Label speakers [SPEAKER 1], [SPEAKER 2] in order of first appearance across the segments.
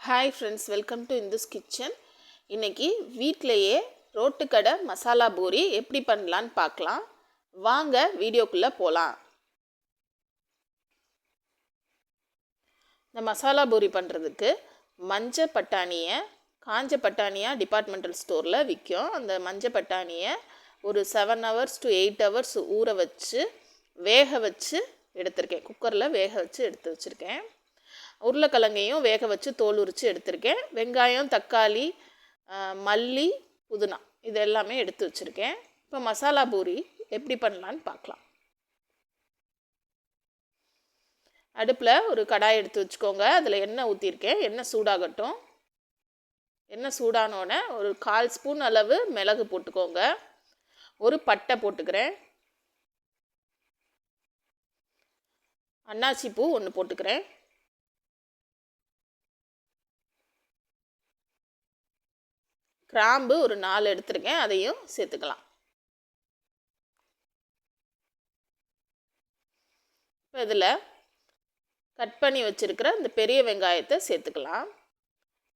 [SPEAKER 1] Hi friends, welcome to Indu's kitchen. இன்றைக்கி வீட்டிலையே ரோட்டுக்கடை மசாலா பூரி எப்படி பண்ணலான்னு பார்க்கலாம். வாங்க வீடியோக்குள்ளே போகலாம். இந்த மசாலா பூரி பண்ணுறதுக்கு மஞ்சள் பட்டாணியை காஞ்ச பட்டாணியாக டிபார்ட்மெண்டல் ஸ்டோரில் விற்கும். அந்த மஞ்சள் பட்டாணியை ஒரு 7 hours to 8 hours ஊற வச்சு வேக வச்சு எடுத்திருக்கேன். குக்கரில் வேக வச்சு எடுத்து வச்சுருக்கேன். உருளைக்கிழங்கையும் வேக வச்சு தோல் உரித்து எடுத்திருக்கேன். வெங்காயம், தக்காளி, மல்லி, புதினா இது எல்லாமே எடுத்து வச்சுருக்கேன். இப்போ மசாலா பூரி எப்படி பண்ணலான்னு பார்க்கலாம். அடுப்பில் ஒரு கடாய் எடுத்து வச்சுக்கோங்க. அதில் எண்ணெய் ஊற்றிருக்கேன். எண்ணெய் சூடாகட்டும். எண்ணெய் சூடானோடனே ஒரு 1/4 ஸ்பூன் அளவு மிளகு போட்டுக்கோங்க. ஒரு பட்டை போட்டுக்கிறேன். அன்னாச்சி பூ 1 போட்டுக்கிறேன். கிராம்பு ஒரு 4 எடுத்துருக்கேன், அதையும் சேர்த்துக்கலாம். இப்போ இதில் கட் பண்ணி வச்சுருக்கிற இந்த பெரிய வெங்காயத்தை சேர்த்துக்கலாம்.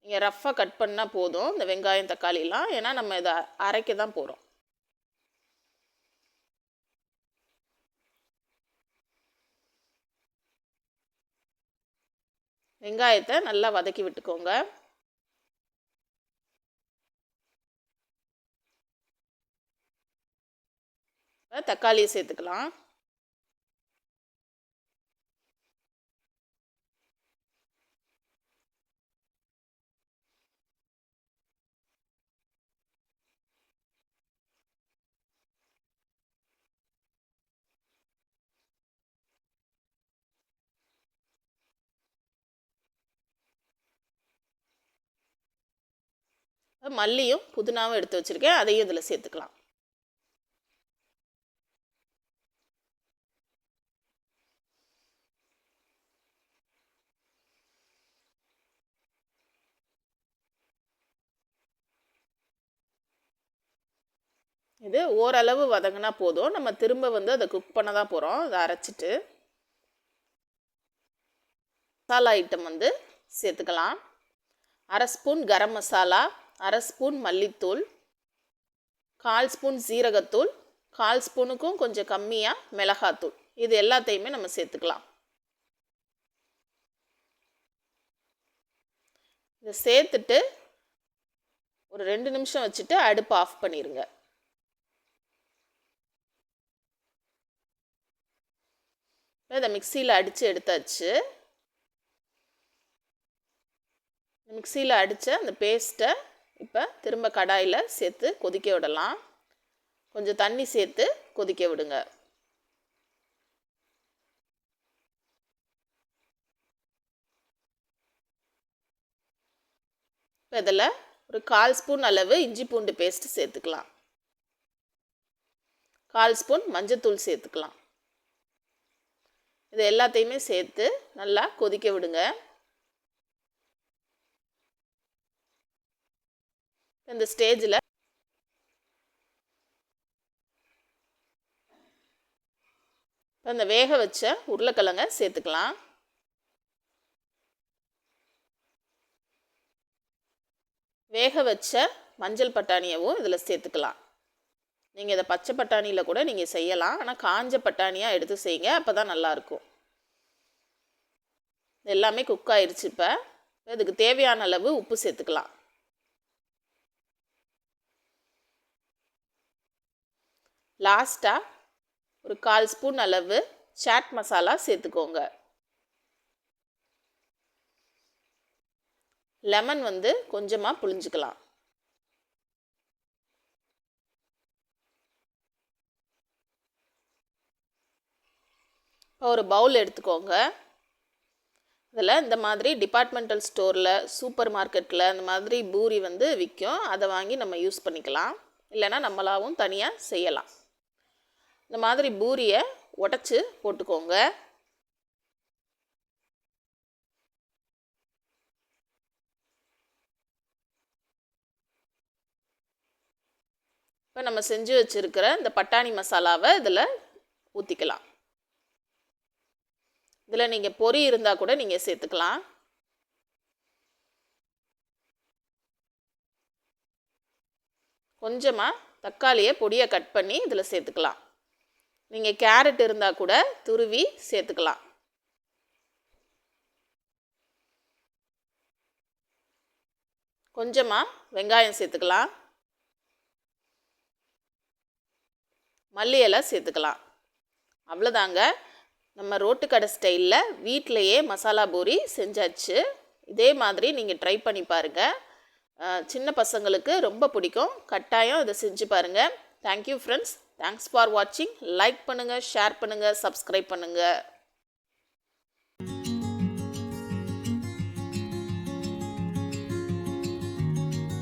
[SPEAKER 1] நீங்கள் ரஃப்பாக கட் பண்ணால் போதும் இந்த வெங்காயம் தக்காளிலாம், ஏன்னா நம்ம இதை அரைக்க தான் போகிறோம். வெங்காயத்தை நல்லா வதக்கி விட்டுக்கோங்க. தக்காளியை சேர்த்துக்கலாம். மல்லியும் புதினாவும் எடுத்து வச்சுருக்கேன், அதையும் இதில் சேர்த்துக்கலாம். இது ஓரளவு வதங்கினா போதும். நம்ம திரும்ப அதை குக் பண்ண தான் போகிறோம். அதை அரைச்சிட்டு மசாலா ஐட்டம் சேர்த்துக்கலாம். 1/2 ஸ்பூன் கரம் மசாலா, 1/2 ஸ்பூன் மல்லித்தூள், 1/4 ஸ்பூன் சீரகத்தூள், 1/4 ஸ்பூனுக்கும் கொஞ்சம் கம்மியாக மிளகாத்தூள். இது எல்லாத்தையுமே நம்ம சேர்த்துக்கலாம். இதை சேர்த்துட்டு ஒரு 2 நிமிஷம் வச்சுட்டு அடுப்பு ஆஃப் பண்ணிடுங்க. இதை மிக்சியில் அடித்து எடுத்தாச்சு. மிக்சியில் அடித்த அந்த பேஸ்ட்டை இப்போ திரும்ப கடாயில் சேர்த்து கொதிக்க விடலாம். கொஞ்சம் தண்ணி சேர்த்து கொதிக்க விடுங்க. இப்போ இதில் ஒரு 1/4 ஸ்பூன் அளவு இஞ்சி பூண்டு பேஸ்ட்டு சேர்த்துக்கலாம். 1/4 ஸ்பூன் மஞ்சத்தூள் சேர்த்துக்கலாம். இது எல்லாத்தையுமே சேர்த்து நல்லா கொதிக்க விடுங்க. இந்த ஸ்டேஜில் இந்த வேக வச்ச உருளைக்கிழங்க சேர்த்துக்கலாம். வேக வச்ச மஞ்சள் பட்டாணியவும் இதில் சேர்த்துக்கலாம். நீங்கள் இதை பச்சை பட்டாணியில் கூட நீங்கள் செய்யலாம், ஆனால் காஞ்ச பட்டாணியாக எடுத்து செய்யுங்க, அப்போ தான் நல்லாயிருக்கும். எல்லாமே குக் ஆயிடுச்சு. இப்போ இதுக்கு தேவையான அளவு உப்பு சேர்த்துக்கலாம். லாஸ்ட்டாக ஒரு 1/4 ஸ்பூன் அளவு சாட் மசாலா சேர்த்துக்கோங்க. லெமன் கொஞ்சமாக புழிஞ்சிக்கலாம். இப்போ ஒரு பவுல் எடுத்துக்கோங்க. இதில் இந்த மாதிரி டிபார்ட்மெண்டல் ஸ்டோரில், சூப்பர் மார்க்கெட்டில் இந்த மாதிரி பூரி விற்கும். அதை வாங்கி நம்ம யூஸ் பண்ணிக்கலாம், இல்லைன்னா நம்மளாவும் தனியாக செய்யலாம். இந்த மாதிரி பூரியை உடைச்சி போட்டுக்கோங்க. இப்போ நம்ம செஞ்சு வச்சுருக்கிற இந்த பட்டாணி மசாலாவை இதில் ஊற்றிக்கலாம். இதில் நீங்கள் பொரி இருந்தால் கூட நீங்கள் சேர்த்துக்கலாம். கொஞ்சமாக தக்காளியை பொடியை கட் பண்ணி இதில் சேர்த்துக்கலாம். நீங்கள் கேரட் இருந்தால் கூட துருவி சேர்த்துக்கலாம். கொஞ்சமாக வெங்காயம் சேர்த்துக்கலாம். மல்லி இலை சேர்த்துக்கலாம். அவ்வளோதாங்க, நம்ம ரோட்டுக்கடை ஸ்டைலில் வீட்டிலையே மசாலா பூரி செஞ்சாச்சு. இதே மாதிரி நீங்கள் ட்ரை பண்ணி பாருங்கள். சின்ன பசங்களுக்கு ரொம்ப பிடிக்கும். கட்டாயம் இதை செஞ்சு பாருங்கள். Thank you friends. தேங்க்ஸ் ஃபார் வாட்சிங். லைக் பண்ணுங்கள், ஷேர் பண்ணுங்கள், சப்ஸ்கிரைப் பண்ணுங்கள்.